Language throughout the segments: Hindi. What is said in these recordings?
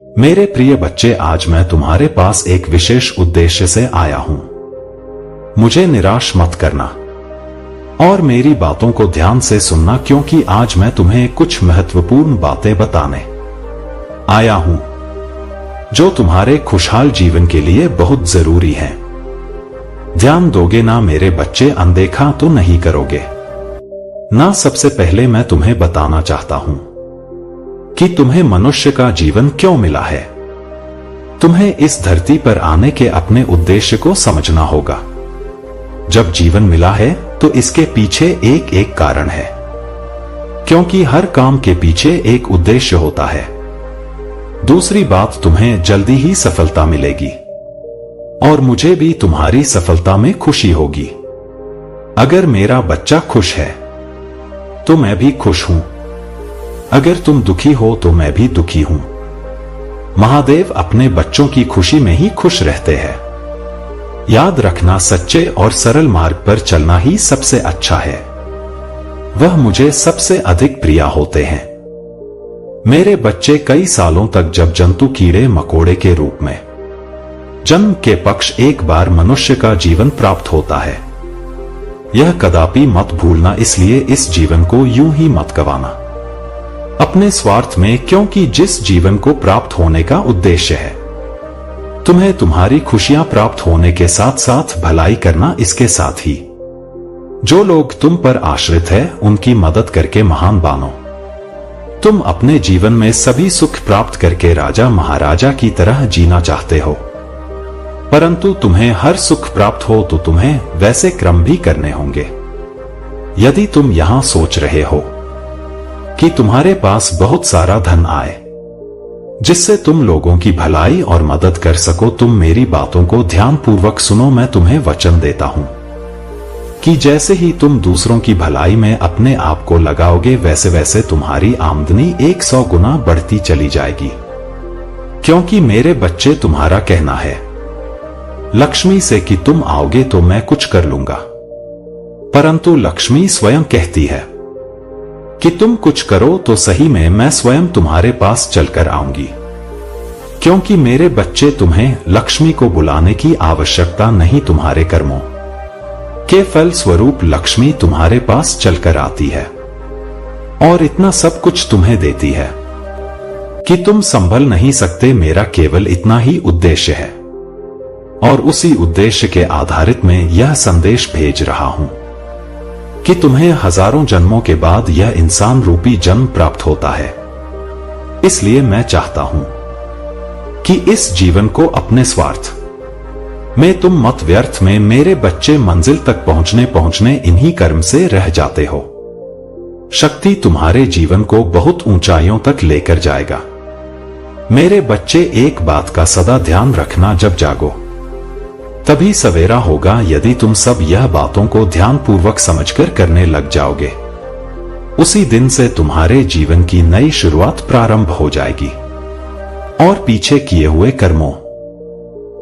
मेरे प्रिय बच्चे, आज मैं तुम्हारे पास एक विशेष उद्देश्य से आया हूं। मुझे निराश मत करना और मेरी बातों को ध्यान से सुनना, क्योंकि आज मैं तुम्हें कुछ महत्वपूर्ण बातें बताने आया हूं जो तुम्हारे खुशहाल जीवन के लिए बहुत जरूरी हैं। ध्यान दोगे ना मेरे बच्चे? अनदेखा तो नहीं करोगे ना? सबसे पहले मैं तुम्हें बताना चाहता हूं कि तुम्हें मनुष्य का जीवन क्यों मिला है। तुम्हें इस धरती पर आने के अपने उद्देश्य को समझना होगा। जब जीवन मिला है तो इसके पीछे एक एक कारण है, क्योंकि हर काम के पीछे एक उद्देश्य होता है। दूसरी बात, तुम्हें जल्दी ही सफलता मिलेगी और मुझे भी तुम्हारी सफलता में खुशी होगी। अगर मेरा बच्चा खुश है तो मैं भी खुश हूं। अगर तुम दुखी हो तो मैं भी दुखी हूं। महादेव अपने बच्चों की खुशी में ही खुश रहते हैं। याद रखना, सच्चे और सरल मार्ग पर चलना ही सबसे अच्छा है। वह मुझे सबसे अधिक प्रिय होते हैं। मेरे बच्चे, कई सालों तक जब जंतु कीड़े मकोड़े के रूप में जन्म के पक्ष एक बार मनुष्य का जीवन प्राप्त होता है। यह कदापि मत भूलना, इसलिए इस जीवन को यूं ही मत गंवाना अपने स्वार्थ में, क्योंकि जिस जीवन को प्राप्त होने का उद्देश्य है तुम्हें तुम्हारी खुशियां प्राप्त होने के साथ साथ भलाई करना, इसके साथ ही जो लोग तुम पर आश्रित है उनकी मदद करके महान बनो। तुम अपने जीवन में सभी सुख प्राप्त करके राजा महाराजा की तरह जीना चाहते हो, परंतु तुम्हें हर सुख प्राप्त हो तो तुम्हें वैसे कर्म भी करने होंगे। यदि तुम यहां सोच रहे हो कि तुम्हारे पास बहुत सारा धन आए जिससे तुम लोगों की भलाई और मदद कर सको, तुम मेरी बातों को ध्यानपूर्वक सुनो। मैं तुम्हें वचन देता हूं कि जैसे ही तुम दूसरों की भलाई में अपने आप को लगाओगे, वैसे वैसे तुम्हारी आमदनी 100 गुना बढ़ती चली जाएगी। क्योंकि मेरे बच्चे, तुम्हारा कहना है लक्ष्मी से कि तुम आओगे तो मैं कुछ कर लूंगा, परंतु लक्ष्मी स्वयं कहती है कि तुम कुछ करो तो सही में मैं स्वयं तुम्हारे पास चलकर आऊंगी। क्योंकि मेरे बच्चे, तुम्हें लक्ष्मी को बुलाने की आवश्यकता नहीं, तुम्हारे कर्मों के फल स्वरूप लक्ष्मी तुम्हारे पास चलकर आती है और इतना सब कुछ तुम्हें देती है कि तुम संभल नहीं सकते। मेरा केवल इतना ही उद्देश्य है और उसी उद्देश्य के आधारित में यह संदेश भेज रहा हूं कि तुम्हें हजारों जन्मों के बाद यह इंसान रूपी जन्म प्राप्त होता है। इसलिए मैं चाहता हूं कि इस जीवन को अपने स्वार्थ में तुम मत व्यर्थ में। मेरे बच्चे, मंजिल तक पहुंचने इन्हीं कर्म से रह जाते हो। शक्ति तुम्हारे जीवन को बहुत ऊंचाइयों तक लेकर जाएगा। मेरे बच्चे, एक बात का सदा ध्यान रखना, जब जागो तभी सवेरा होगा। यदि तुम सब यह बातों को ध्यानपूर्वक समझकर करने लग जाओगे, उसी दिन से तुम्हारे जीवन की नई शुरुआत प्रारंभ हो जाएगी और पीछे किए हुए कर्मों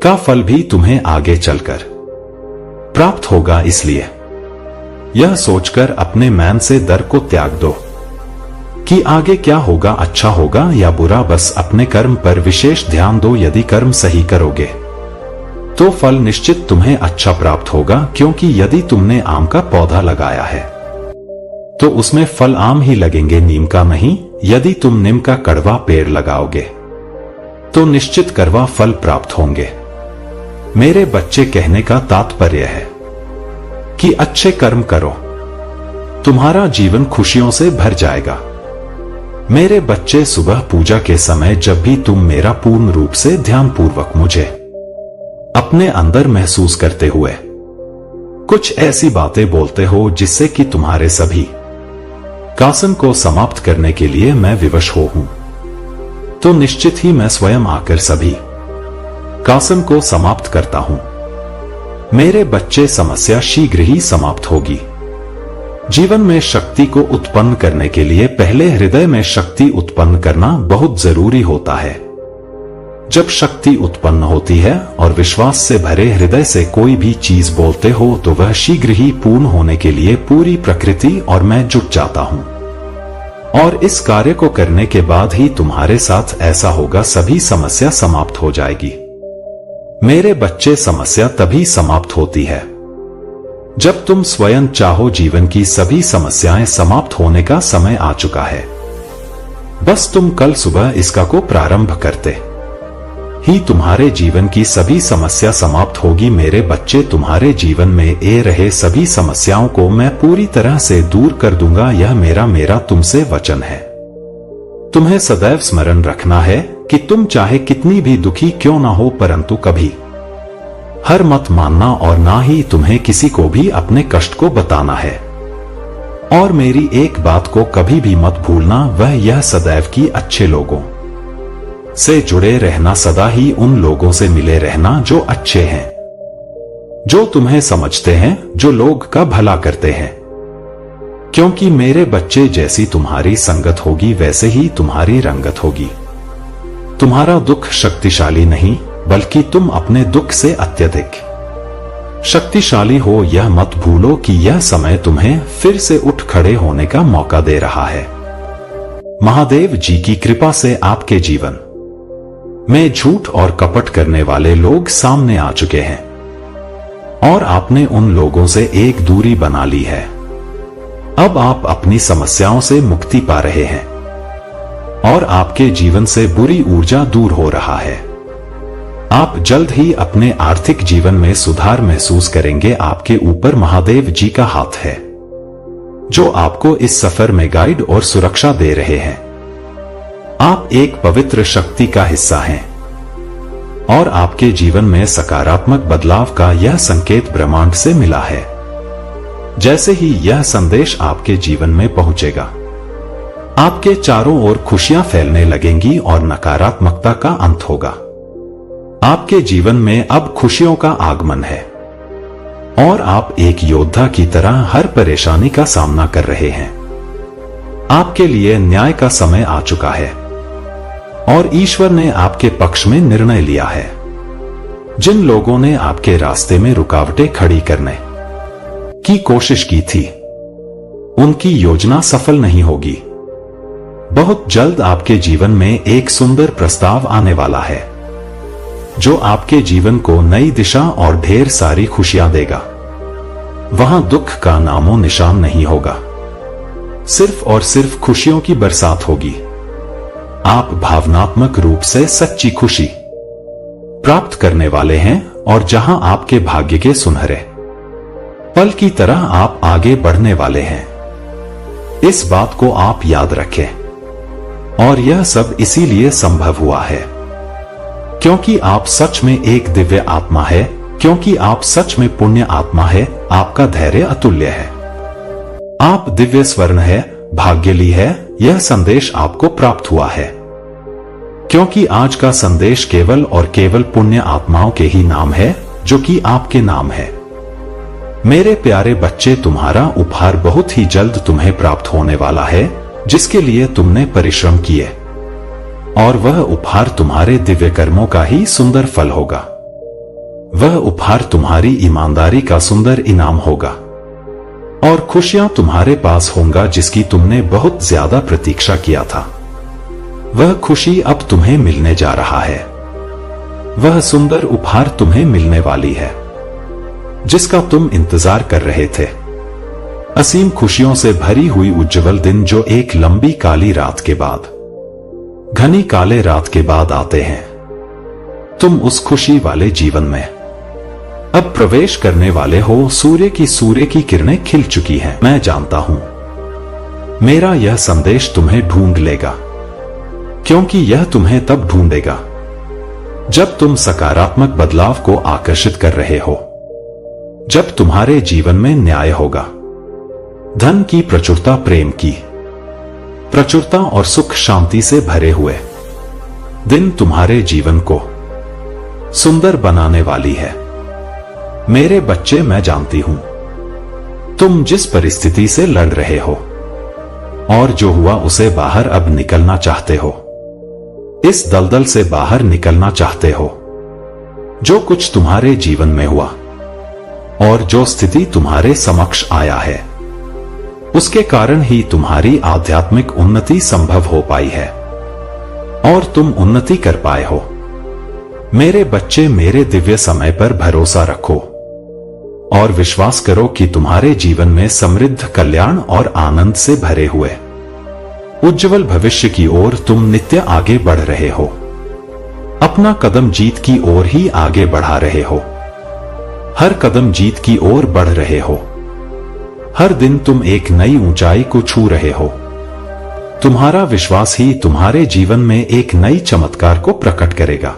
का फल भी तुम्हें आगे चलकर प्राप्त होगा। इसलिए यह सोचकर अपने मन से डर को त्याग दो कि आगे क्या होगा, अच्छा होगा या बुरा। बस अपने कर्म पर विशेष ध्यान दो। यदि कर्म सही करोगे तो फल निश्चित तुम्हें अच्छा प्राप्त होगा। क्योंकि यदि तुमने आम का पौधा लगाया है तो उसमें फल आम ही लगेंगे, नीम का नहीं। यदि तुम नीम का कड़वा पेड़ लगाओगे तो निश्चित कड़वा फल प्राप्त होंगे। मेरे बच्चे, कहने का तात्पर्य है कि अच्छे कर्म करो, तुम्हारा जीवन खुशियों से भर जाएगा। मेरे बच्चे, सुबह पूजा के समय जब भी तुम मेरा पूर्ण रूप से ध्यानपूर्वक मुझे अपने अंदर महसूस करते हुए कुछ ऐसी बातें बोलते हो जिससे कि तुम्हारे सभी कासन को समाप्त करने के लिए मैं विवश हूं, तो निश्चित ही मैं स्वयं आकर सभी कासन को समाप्त करता हूं। मेरे बच्चे, समस्या शीघ्र ही समाप्त होगी। जीवन में शक्ति को उत्पन्न करने के लिए पहले हृदय में शक्ति उत्पन्न करना बहुत जरूरी होता है। जब शक्ति उत्पन्न होती है और विश्वास से भरे हृदय से कोई भी चीज बोलते हो तो वह शीघ्र ही पूर्ण होने के लिए पूरी प्रकृति और मैं जुट जाता हूं। और इस कार्य को करने के बाद ही तुम्हारे साथ ऐसा होगा, सभी समस्या समाप्त हो जाएगी। मेरे बच्चे, समस्या तभी समाप्त होती है जब तुम स्वयं चाहो। जीवन की सभी समस्याएं समाप्त होने का समय आ चुका है। बस तुम कल सुबह इसका को प्रारंभ करते ही तुम्हारे जीवन की सभी समस्या समाप्त होगी। मेरे बच्चे, तुम्हारे जीवन में रहे सभी समस्याओं को मैं पूरी तरह से दूर कर दूंगा। यह मेरा तुमसे वचन है। तुम्हें सदैव स्मरण रखना है कि तुम चाहे कितनी भी दुखी क्यों ना हो, परंतु कभी हार मत मानना और ना ही तुम्हें किसी को भी अपने कष्ट को बताना है। और मेरी एक बात को कभी भी मत भूलना, वह यह सदैव कि अच्छे लोगों से जुड़े रहना, सदा ही उन लोगों से मिले रहना जो अच्छे हैं, जो तुम्हें समझते हैं, जो लोग का भला करते हैं। क्योंकि मेरे बच्चे, जैसी तुम्हारी संगत होगी वैसे ही तुम्हारी रंगत होगी। तुम्हारा दुख शक्तिशाली नहीं, बल्कि तुम अपने दुख से अत्यधिक शक्तिशाली हो। यह मत भूलो कि यह समय तुम्हें फिर से उठ खड़े होने का मौका दे रहा है। महादेव जी की कृपा से आपके जीवन में झूठ और कपट करने वाले लोग सामने आ चुके हैं और आपने उन लोगों से एक दूरी बना ली है। अब आप अपनी समस्याओं से मुक्ति पा रहे हैं और आपके जीवन से बुरी ऊर्जा दूर हो रहा है। आप जल्द ही अपने आर्थिक जीवन में सुधार महसूस करेंगे। आपके ऊपर महादेव जी का हाथ है जो आपको इस सफर में गाइड और सुरक्षा दे रहे हैं। आप एक पवित्र शक्ति का हिस्सा हैं और आपके जीवन में सकारात्मक बदलाव का यह संकेत ब्रह्मांड से मिला है। जैसे ही यह संदेश आपके जीवन में पहुंचेगा, आपके चारों ओर खुशियां फैलने लगेंगी और नकारात्मकता का अंत होगा। आपके जीवन में अब खुशियों का आगमन है और आप एक योद्धा की तरह हर परेशानी का सामना कर रहे हैं। आपके लिए न्याय का समय आ चुका है और ईश्वर ने आपके पक्ष में निर्णय लिया है। जिन लोगों ने आपके रास्ते में रुकावटें खड़ी करने की कोशिश की थी, उनकी योजना सफल नहीं होगी। बहुत जल्द आपके जीवन में एक सुंदर प्रस्ताव आने वाला है जो आपके जीवन को नई दिशा और ढेर सारी खुशियां देगा। वहां दुख का नामो निशान नहीं होगा, सिर्फ और सिर्फ खुशियों की बरसात होगी। आप भावनात्मक रूप से सच्ची खुशी प्राप्त करने वाले हैं और जहां आपके भाग्य के सुनहरे पल की तरह आप आगे बढ़ने वाले हैं। इस बात को आप याद रखें। और यह सब इसीलिए संभव हुआ है क्योंकि आप सच में एक दिव्य आत्मा है, क्योंकि आप सच में पुण्य आत्मा है। आपका धैर्य अतुल्य है। आप दिव्य स्वर्ण है, भाग्यली है। यह संदेश आपको प्राप्त हुआ है क्योंकि आज का संदेश केवल और केवल पुण्य आत्माओं के ही नाम है, जो कि आपके नाम है। मेरे प्यारे बच्चे, तुम्हारा उपहार बहुत ही जल्द तुम्हें प्राप्त होने वाला है, जिसके लिए तुमने परिश्रम किए, और वह उपहार तुम्हारे दिव्य कर्मों का ही सुंदर फल होगा। वह उपहार तुम्हारी ईमानदारी का सुंदर इनाम होगा और खुशियां तुम्हारे पास होंगे जिसकी तुमने बहुत ज्यादा प्रतीक्षा किया था। वह खुशी अब तुम्हें मिलने जा रहा है। वह सुंदर उपहार तुम्हें मिलने वाली है जिसका तुम इंतजार कर रहे थे। असीम खुशियों से भरी हुई उज्जवल दिन जो एक लंबी काली रात के बाद, घनी काले रात के बाद आते हैं। तुम उस खुशी वाले जीवन में अब प्रवेश करने वाले हो। सूर्य की किरणें खिल चुकी हैं। मैं जानता हूं मेरा यह संदेश तुम्हें ढूंढ लेगा, क्योंकि यह तुम्हें तब ढूंढेगा जब तुम सकारात्मक बदलाव को आकर्षित कर रहे हो, जब तुम्हारे जीवन में न्याय होगा, धन की प्रचुरता, प्रेम की प्रचुरता और सुख शांति से भरे हुए दिन तुम्हारे जीवन को सुंदर बनाने वाली है। मेरे बच्चे, मैं जानती हूं तुम जिस परिस्थिति से लड़ रहे हो और जो हुआ उसे बाहर अब निकलना चाहते हो। इस दलदल से बाहर निकलना चाहते हो। जो कुछ तुम्हारे जीवन में हुआ और जो स्थिति तुम्हारे समक्ष आया है, उसके कारण ही तुम्हारी आध्यात्मिक उन्नति संभव हो पाई है और तुम उन्नति कर पाए हो। मेरे बच्चे, मेरे दिव्य समय पर भरोसा रखो और विश्वास करो कि तुम्हारे जीवन में समृद्ध, कल्याण और आनंद से भरे हुए उज्जवल भविष्य की ओर तुम नित्य आगे बढ़ रहे हो। अपना कदम जीत की ओर ही आगे बढ़ा रहे हो। हर कदम जीत की ओर बढ़ रहे हो। हर दिन तुम एक नई ऊंचाई को छू रहे हो। तुम्हारा विश्वास ही तुम्हारे जीवन में एक नई चमत्कार को प्रकट करेगा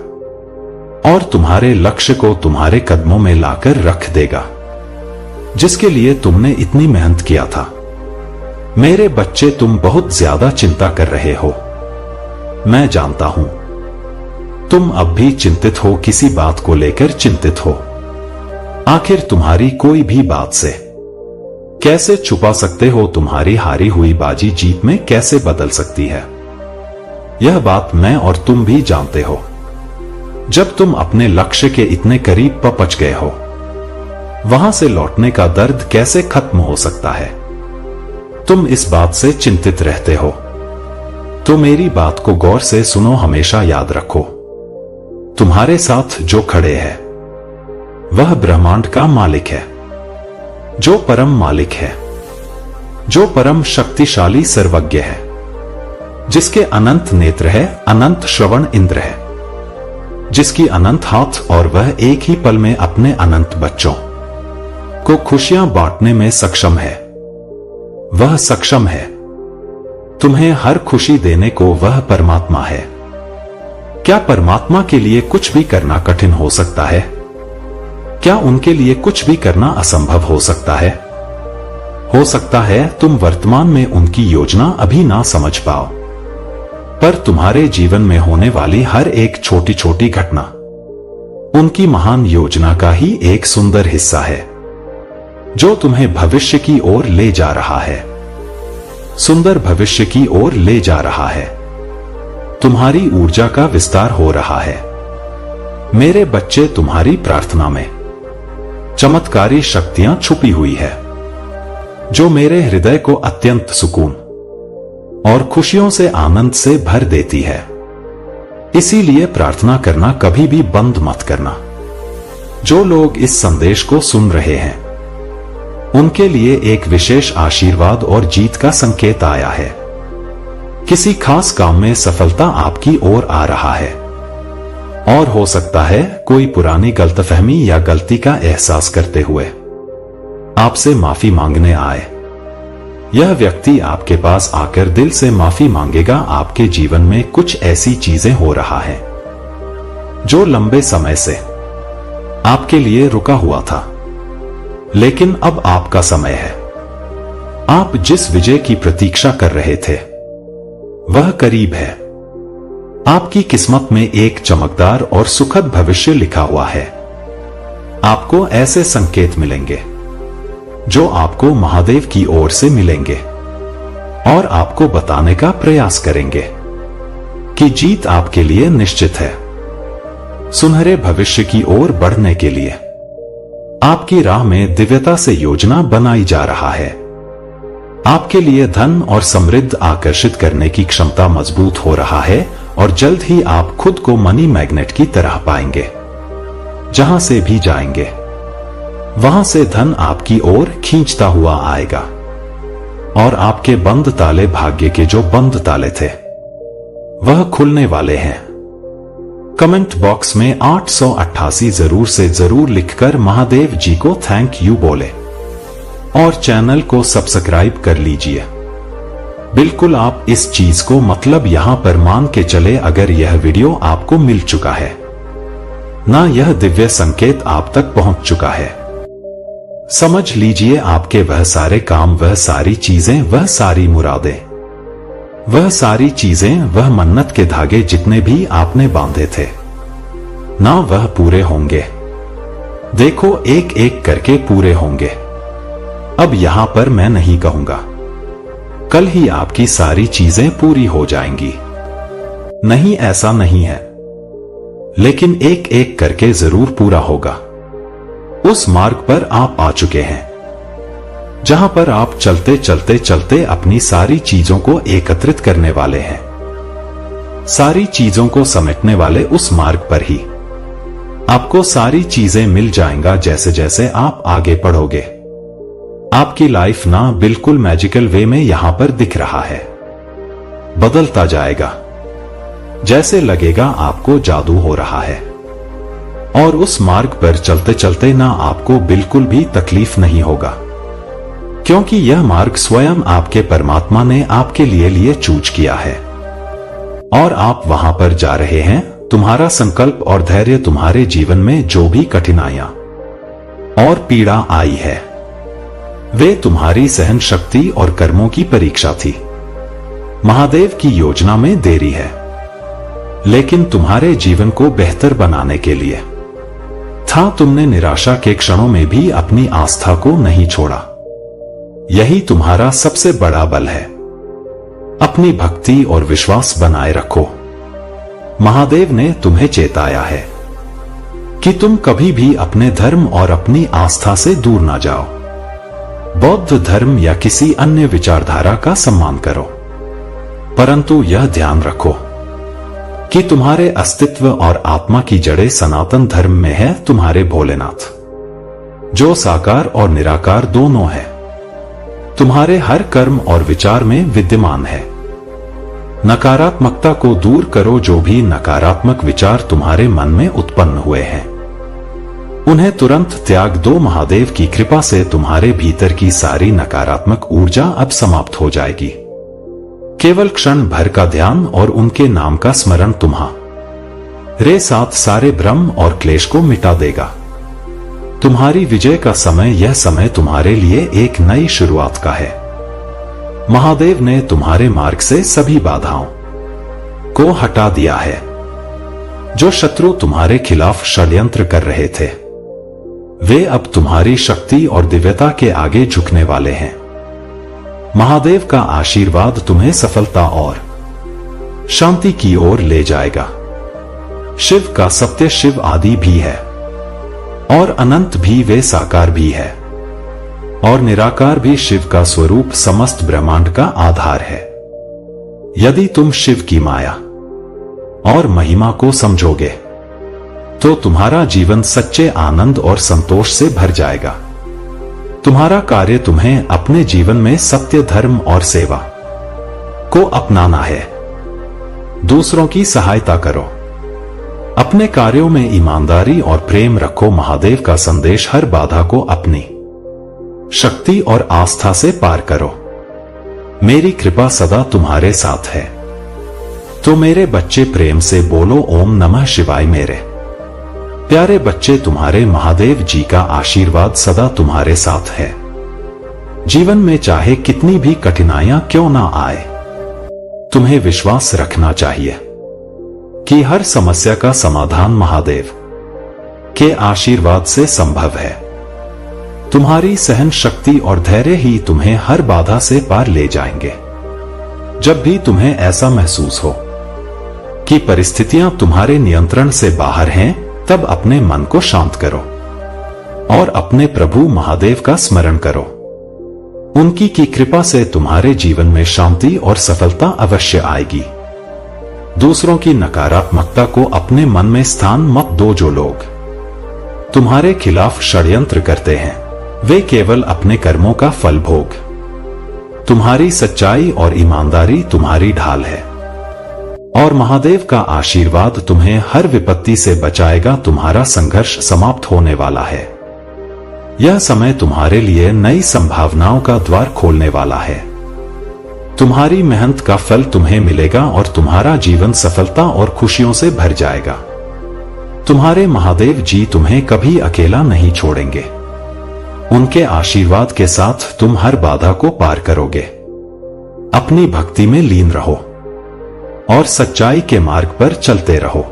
और तुम्हारे लक्ष्य को तुम्हारे कदमों में लाकर रख देगा, जिसके लिए तुमने इतनी मेहनत किया था। मेरे बच्चे, तुम बहुत ज्यादा चिंता कर रहे हो। मैं जानता हूं तुम अब भी चिंतित हो, किसी बात को लेकर चिंतित हो। आखिर तुम्हारी कोई भी बात से कैसे छुपा सकते हो? तुम्हारी हारी हुई बाजी जीत में कैसे बदल सकती है? यह बात मैं और तुम भी जानते हो। जब तुम अपने लक्ष्य के इतने करीब पहुंच गए हो, वहां से लौटने का दर्द कैसे खत्म हो सकता है? तुम इस बात से चिंतित रहते हो तो मेरी बात को गौर से सुनो। हमेशा याद रखो, तुम्हारे साथ जो खड़े हैं वह ब्रह्मांड का मालिक है, जो परम मालिक है, जो परम शक्तिशाली सर्वज्ञ है, जिसके अनंत नेत्र है, अनंत श्रवण इंद्र है, जिसकी अनंत हाथ और वह एक ही पल में अपने अनंत बच्चों को खुशियां बांटने में सक्षम है। वह सक्षम है तुम्हें हर खुशी देने को। वह परमात्मा है। क्या परमात्मा के लिए कुछ भी करना कठिन हो सकता है? क्या उनके लिए कुछ भी करना असंभव हो सकता है? हो सकता है तुम वर्तमान में उनकी योजना अभी ना समझ पाओ, पर तुम्हारे जीवन में होने वाली हर एक छोटी छोटी घटना उनकी महान योजना का ही एक सुंदर हिस्सा है, जो तुम्हें भविष्य की ओर ले जा रहा है, सुंदर भविष्य की ओर ले जा रहा है। तुम्हारी ऊर्जा का विस्तार हो रहा है। मेरे बच्चे, तुम्हारी प्रार्थना में चमत्कारी शक्तियां छुपी हुई है, जो मेरे हृदय को अत्यंत सुकून और खुशियों से, आनंद से भर देती है। इसीलिए प्रार्थना करना कभी भी बंद मत करना। जो लोग इस संदेश को सुन रहे हैं, उनके लिए एक विशेष आशीर्वाद और जीत का संकेत आया है। किसी खास काम में सफलता आपकी ओर आ रहा है और हो सकता है कोई पुरानी गलतफहमी या गलती का एहसास करते हुए आपसे माफी मांगने आए। यह व्यक्ति आपके पास आकर दिल से माफी मांगेगा। आपके जीवन में कुछ ऐसी चीजें हो रहा है जो लंबे समय से आपके लिए रुका हुआ था, लेकिन अब आपका समय है। आप जिस विजय की प्रतीक्षा कर रहे थे वह करीब है। आपकी किस्मत में एक चमकदार और सुखद भविष्य लिखा हुआ है। आपको ऐसे संकेत मिलेंगे जो आपको महादेव की ओर से मिलेंगे और आपको बताने का प्रयास करेंगे कि जीत आपके लिए निश्चित है। सुनहरे भविष्य की ओर बढ़ने के लिए आपकी राह में दिव्यता से योजना बनाई जा रहा है। आपके लिए धन और समृद्धि आकर्षित करने की क्षमता मजबूत हो रहा है और जल्द ही आप खुद को मनी मैग्नेट की तरह पाएंगे। जहां से भी जाएंगे वहां से धन आपकी ओर खींचता हुआ आएगा और आपके बंद ताले, भाग्य के जो बंद ताले थे, वह खुलने वाले हैं। कमेंट बॉक्स में 888 जरूर से जरूर लिखकर महादेव जी को थैंक यू बोले और चैनल को सब्सक्राइब कर लीजिए। बिल्कुल आप इस चीज को मतलब यहां पर मान के चले, अगर यह वीडियो आपको मिल चुका है ना, यह दिव्य संकेत आप तक पहुंच चुका है, समझ लीजिए आपके वह सारे काम, वह सारी चीजें, वह सारी मुरादें, वह सारी चीजें, वह मन्नत के धागे जितने भी आपने बांधे थे ना, वह पूरे होंगे। देखो एक एक करके पूरे होंगे। अब यहां पर मैं नहीं कहूंगा कल ही आपकी सारी चीजें पूरी हो जाएंगी, नहीं, ऐसा नहीं है, लेकिन एक एक करके जरूर पूरा होगा। उस मार्ग पर आप आ चुके हैं। जहां पर आप चलते चलते चलते अपनी सारी चीजों को एकत्रित करने वाले हैं, सारी चीजों को समेटने वाले उस मार्ग पर ही आपको सारी चीजें मिल जाएंगा। जैसे जैसे आप आगे बढ़ोगे, आपकी लाइफ ना बिल्कुल मैजिकल वे में यहां पर दिख रहा है, बदलता जाएगा। जैसे लगेगा आपको जादू हो रहा है। और उस मार्ग पर चलते चलते ना आपको बिल्कुल भी तकलीफ नहीं होगा, क्योंकि यह मार्ग स्वयं आपके परमात्मा ने आपके लिए चूज किया है और आप वहां पर जा रहे हैं। तुम्हारा संकल्प और धैर्य तुम्हारे जीवन में जो भी कठिनाइयां और पीड़ा आई है, वे तुम्हारी सहन शक्ति और कर्मों की परीक्षा थी। महादेव की योजना में देरी है, लेकिन तुम्हारे जीवन को बेहतर बनाने के लिए था। तुमने निराशा के क्षणों में भी अपनी आस्था को नहीं छोड़ा। यही तुम्हारा सबसे बड़ा बल है। अपनी भक्ति और विश्वास बनाए रखो। महादेव ने तुम्हें चेताया है कि तुम कभी भी अपने धर्म और अपनी आस्था से दूर ना जाओ। बौद्ध धर्म या किसी अन्य विचारधारा का सम्मान करो, परंतु यह ध्यान रखो कि तुम्हारे अस्तित्व और आत्मा की जड़ें सनातन धर्म में है। तुम्हारे भोलेनाथ, जो साकार और निराकार दोनों है, तुम्हारे हर कर्म और विचार में विद्यमान है। नकारात्मकता को दूर करो। जो भी नकारात्मक विचार तुम्हारे मन में उत्पन्न हुए हैं, उन्हें तुरंत त्याग दो। महादेव की कृपा से तुम्हारे भीतर की सारी नकारात्मक ऊर्जा अब समाप्त हो जाएगी। केवल क्षण भर का ध्यान और उनके नाम का स्मरण तुम्हारे साथ सारे भ्रम और क्लेश को मिटा देगा। तुम्हारी विजय का समय, यह समय तुम्हारे लिए एक नई शुरुआत का है। महादेव ने तुम्हारे मार्ग से सभी बाधाओं को हटा दिया है। जो शत्रु तुम्हारे खिलाफ षड्यंत्र कर रहे थे, वे अब तुम्हारी शक्ति और दिव्यता के आगे झुकने वाले हैं। महादेव का आशीर्वाद तुम्हें सफलता और शांति की ओर ले जाएगा। शिव का सत्य शिव आदि भी है और अनंत भी, वे साकार भी है और निराकार भी। शिव का स्वरूप समस्त ब्रह्मांड का आधार है। यदि तुम शिव की माया और महिमा को समझोगे, तो तुम्हारा जीवन सच्चे आनंद और संतोष से भर जाएगा। तुम्हारा कार्य तुम्हें अपने जीवन में सत्य, धर्म और सेवा को अपनाना है। दूसरों की सहायता करो। अपने कार्यों में ईमानदारी और प्रेम रखो। महादेव का संदेश, हर बाधा को अपनी शक्ति और आस्था से पार करो। मेरी कृपा सदा तुम्हारे साथ है। तो मेरे बच्चे, प्रेम से बोलो ओम नमः शिवाय। मेरे प्यारे बच्चे, तुम्हारे महादेव जी का आशीर्वाद सदा तुम्हारे साथ है। जीवन में चाहे कितनी भी कठिनाइयां क्यों ना आए, तुम्हें विश्वास रखना चाहिए कि हर समस्या का समाधान महादेव के आशीर्वाद से संभव है। तुम्हारी सहन शक्ति और धैर्य ही तुम्हें हर बाधा से पार ले जाएंगे। जब भी तुम्हें ऐसा महसूस हो कि परिस्थितियां तुम्हारे नियंत्रण से बाहर हैं, तब अपने मन को शांत करो और अपने प्रभु महादेव का स्मरण करो। उनकी की कृपा से तुम्हारे जीवन में शांति और सफलता अवश्य आएगी। दूसरों की नकारात्मकता को अपने मन में स्थान मत दो। जो लोग तुम्हारे खिलाफ षड्यंत्र करते हैं, वे केवल अपने कर्मों का फल भोग। तुम्हारी सच्चाई और ईमानदारी तुम्हारी ढाल है और महादेव का आशीर्वाद तुम्हें हर विपत्ति से बचाएगा। तुम्हारा संघर्ष समाप्त होने वाला है। यह समय तुम्हारे लिए नई संभावनाओं का द्वार खोलने वाला है। तुम्हारी मेहनत का फल तुम्हें मिलेगा और तुम्हारा जीवन सफलता और खुशियों से भर जाएगा। तुम्हारे महादेव जी तुम्हें कभी अकेला नहीं छोड़ेंगे। उनके आशीर्वाद के साथ तुम हर बाधा को पार करोगे। अपनी भक्ति में लीन रहो और सच्चाई के मार्ग पर चलते रहो।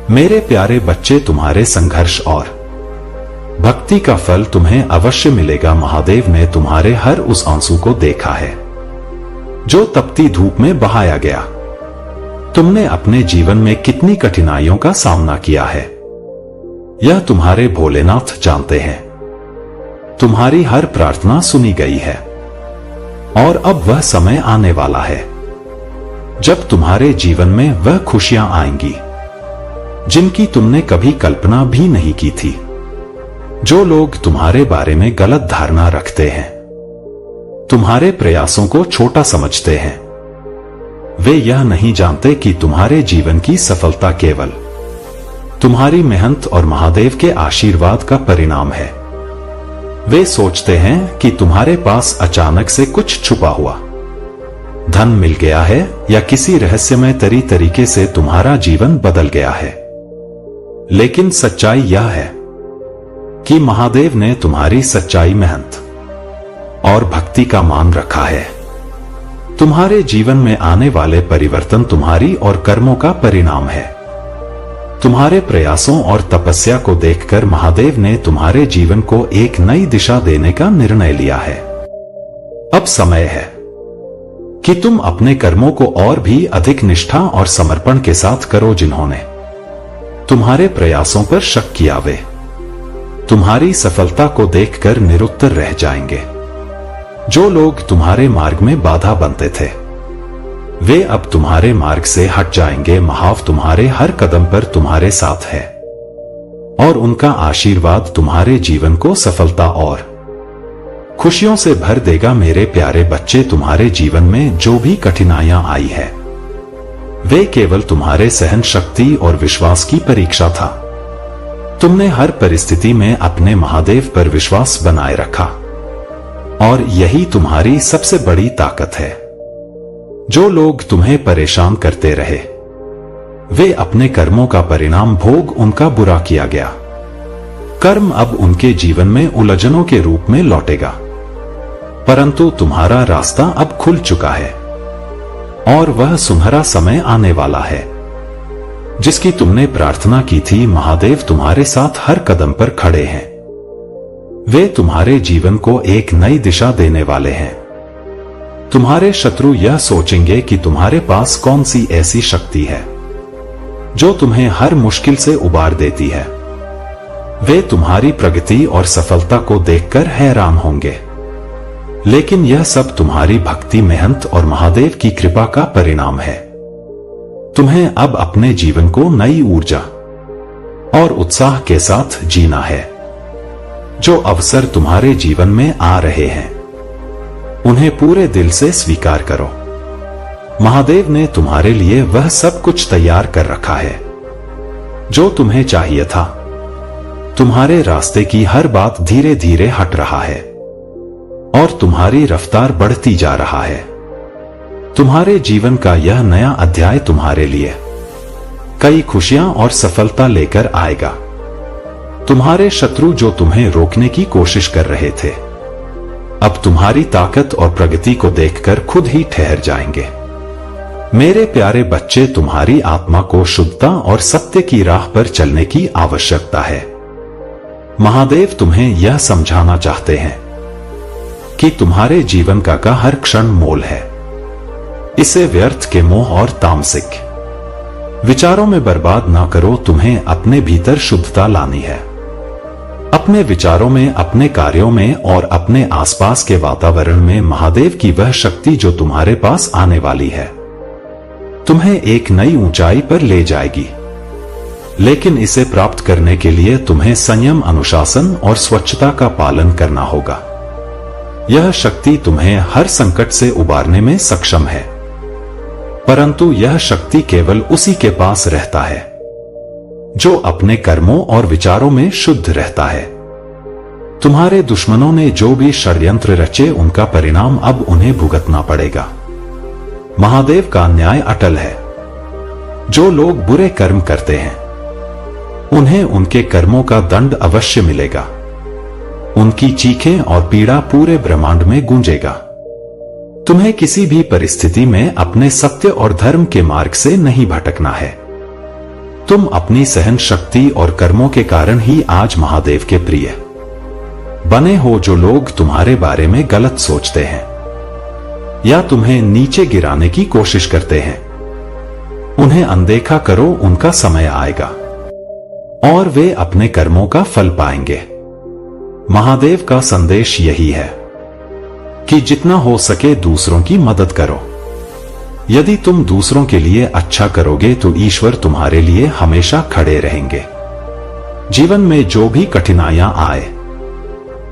मेरे प्यारे बच्चे, तुम्हारे संघर्ष और भक्ति का फल तुम्हें अवश्य मिलेगा। महादेव ने तुम्हारे हर उस आंसू को देखा है जो तपती धूप में बहाया गया। तुमने अपने जीवन में कितनी कठिनाइयों का सामना किया है, यह तुम्हारे भोलेनाथ जानते हैं। तुम्हारी हर प्रार्थना सुनी गई है और अब वह समय आने वाला है जब तुम्हारे जीवन में वह खुशियां आएंगी जिनकी तुमने कभी कल्पना भी नहीं की थी। जो लोग तुम्हारे बारे में गलत धारणा रखते हैं, तुम्हारे प्रयासों को छोटा समझते हैं, वे यह नहीं जानते कि तुम्हारे जीवन की सफलता केवल तुम्हारी मेहनत और महादेव के आशीर्वाद का परिणाम है। वे सोचते हैं कि तुम्हारे पास अचानक से कुछ छुपा हुआ धन मिल गया है या किसी रहस्यमय तरीके से तुम्हारा जीवन बदल गया है। लेकिन सच्चाई यह है कि महादेव ने तुम्हारी सच्चाई, मेहनत और भक्ति का मान रखा है। तुम्हारे जीवन में आने वाले परिवर्तन तुम्हारी और कर्मों का परिणाम है। तुम्हारे प्रयासों और तपस्या को देखकर महादेव ने तुम्हारे जीवन को एक नई दिशा देने का निर्णय लिया है। अब समय है कि तुम अपने कर्मों को और भी अधिक निष्ठा और समर्पण के साथ करो। जिन्होंने तुम्हारे प्रयासों पर शक किया, वे तुम्हारी सफलता को देखकर निरुत्तर रह जाएंगे। जो लोग तुम्हारे मार्ग में बाधा बनते थे, वे अब तुम्हारे मार्ग से हट जाएंगे। महादेव तुम्हारे हर कदम पर तुम्हारे साथ है और उनका आशीर्वाद तुम्हारे जीवन को सफलता और खुशियों से भर देगा। मेरे प्यारे बच्चे, तुम्हारे जीवन में जो भी कठिनाइयां आई है, वे केवल तुम्हारे सहन शक्ति और विश्वास की परीक्षा था। तुमने हर परिस्थिति में अपने महादेव पर विश्वास बनाए रखा और यही तुम्हारी सबसे बड़ी ताकत है। जो लोग तुम्हें परेशान करते रहे, वे अपने कर्मों का परिणाम भोग उनका बुरा किया गया। कर्म अब उनके जीवन में उलझनों के रूप में लौटेगा, परंतु तुम्हारा रास्ता अब खुल चुका है और वह सुनहरा समय आने वाला है जिसकी तुमने प्रार्थना की थी। महादेव तुम्हारे साथ हर कदम पर खड़े हैं। वे तुम्हारे जीवन को एक नई दिशा देने वाले हैं। तुम्हारे शत्रु यह सोचेंगे कि तुम्हारे पास कौन सी ऐसी शक्ति है जो तुम्हें हर मुश्किल से उबार देती है। वे तुम्हारी प्रगति और सफलता को देखकर हैरान होंगे, लेकिन यह सब तुम्हारी भक्ति, मेहनत और महादेव की कृपा का परिणाम है। तुम्हें अब अपने जीवन को नई ऊर्जा और उत्साह के साथ जीना है। जो अवसर तुम्हारे जीवन में आ रहे हैं, उन्हें पूरे दिल से स्वीकार करो। महादेव ने तुम्हारे लिए वह सब कुछ तैयार कर रखा है जो तुम्हें चाहिए था। तुम्हारे रास्ते की हर बात धीरे धीरे हट रहा है और तुम्हारी रफ्तार बढ़ती जा रहा है। तुम्हारे जीवन का यह नया अध्याय तुम्हारे लिए कई खुशियां और सफलता लेकर आएगा। तुम्हारे शत्रु जो तुम्हें रोकने की कोशिश कर रहे थे, अब तुम्हारी ताकत और प्रगति को देखकर खुद ही ठहर जाएंगे। मेरे प्यारे बच्चे, तुम्हारी आत्मा को शुद्धता और सत्य की राह पर चलने की आवश्यकता है। महादेव तुम्हें यह समझाना चाहते हैं कि तुम्हारे जीवन का हर क्षण मोल है। इसे व्यर्थ के मोह और तामसिक विचारों में बर्बाद ना करो। तुम्हें अपने भीतर शुद्धता लानी है। अपने विचारों में, अपने कार्यों में और अपने आसपास के वातावरण में महादेव की वह शक्ति जो तुम्हारे पास आने वाली है, तुम्हें एक नई ऊंचाई पर ले जाएगी। लेकिन इसे प्राप्त करने के लिए तुम्हें संयम, अनुशासन और स्वच्छता का पालन करना होगा। यह शक्ति तुम्हें हर संकट से उबारने में सक्षम है, परंतु यह शक्ति केवल उसी के पास रहता है जो अपने कर्मों और विचारों में शुद्ध रहता है। तुम्हारे दुश्मनों ने जो भी षड्यंत्र रचे, उनका परिणाम अब उन्हें भुगतना पड़ेगा। महादेव का न्याय अटल है। जो लोग बुरे कर्म करते हैं, उन्हें उनके कर्मों का दंड अवश्य मिलेगा। उनकी चीखें और पीड़ा पूरे ब्रह्मांड में गूंजेगा। तुम्हें किसी भी परिस्थिति में अपने सत्य और धर्म के मार्ग से नहीं भटकना है। तुम अपनी सहन शक्ति और कर्मों के कारण ही आज महादेव के प्रिय बने हो। जो लोग तुम्हारे बारे में गलत सोचते हैं या तुम्हें नीचे गिराने की कोशिश करते हैं, उन्हें अनदेखा करो। उनका समय आएगा और वे अपने कर्मों का फल पाएंगे। महादेव का संदेश यही है कि जितना हो सके दूसरों की मदद करो। यदि तुम दूसरों के लिए अच्छा करोगे तो ईश्वर तुम्हारे लिए हमेशा खड़े रहेंगे। जीवन में जो भी कठिनाइयां आए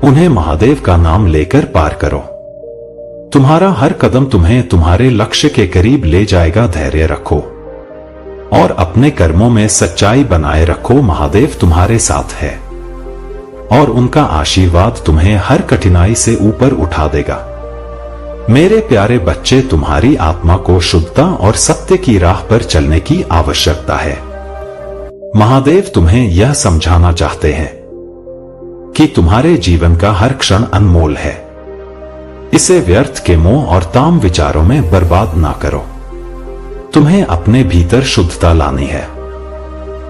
उन्हें महादेव का नाम लेकर पार करो। तुम्हारा हर कदम तुम्हें तुम्हारे लक्ष्य के करीब ले जाएगा। धैर्य रखो और अपने कर्मों में सच्चाई बनाए रखो। महादेव तुम्हारे साथ है और उनका आशीर्वाद तुम्हें हर कठिनाई से ऊपर उठा देगा। मेरे प्यारे बच्चे, तुम्हारी आत्मा को शुद्धता और सत्य की राह पर चलने की आवश्यकता है। महादेव तुम्हें यह समझाना चाहते हैं कि तुम्हारे जीवन का हर क्षण अनमोल है। इसे व्यर्थ के मोह और ताम विचारों में बर्बाद ना करो। तुम्हें अपने भीतर शुद्धता लानी है,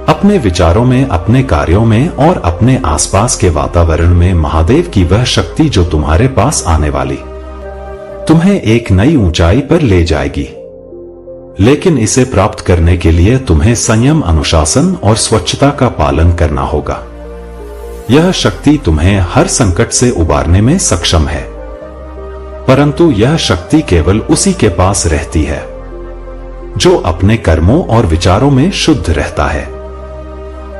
अपने विचारों में, अपने कार्यों में और अपने आसपास के वातावरण में। महादेव की वह शक्ति जो तुम्हारे पास आने वाली तुम्हें एक नई ऊंचाई पर ले जाएगी। लेकिन इसे प्राप्त करने के लिए तुम्हें संयम, अनुशासन और स्वच्छता का पालन करना होगा। यह शक्ति तुम्हें हर संकट से उबारने में सक्षम है, परंतु यह शक्ति केवल उसी के पास रहती है जो अपने कर्मों और विचारों में शुद्ध रहता है।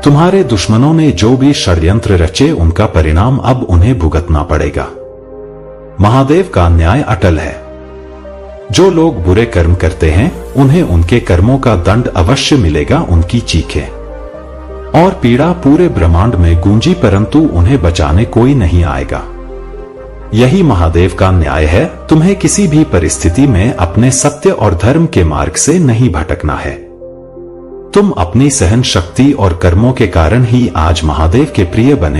तुम्हारे दुश्मनों ने जो भी षड्यंत्र रचे उनका परिणाम अब उन्हें भुगतना पड़ेगा। महादेव का न्याय अटल है। जो लोग बुरे कर्म करते हैं उन्हें उनके कर्मों का दंड अवश्य मिलेगा। उनकी चीखें और पीड़ा पूरे ब्रह्मांड में गूंजी, परंतु उन्हें बचाने कोई नहीं आएगा। यही महादेव का न्याय है। तुम्हें किसी भी परिस्थिति में अपने सत्य और धर्म के मार्ग से नहीं भटकना है। तुम अपनी सहन शक्ति और कर्मों के कारण ही आज महादेव के प्रिय बने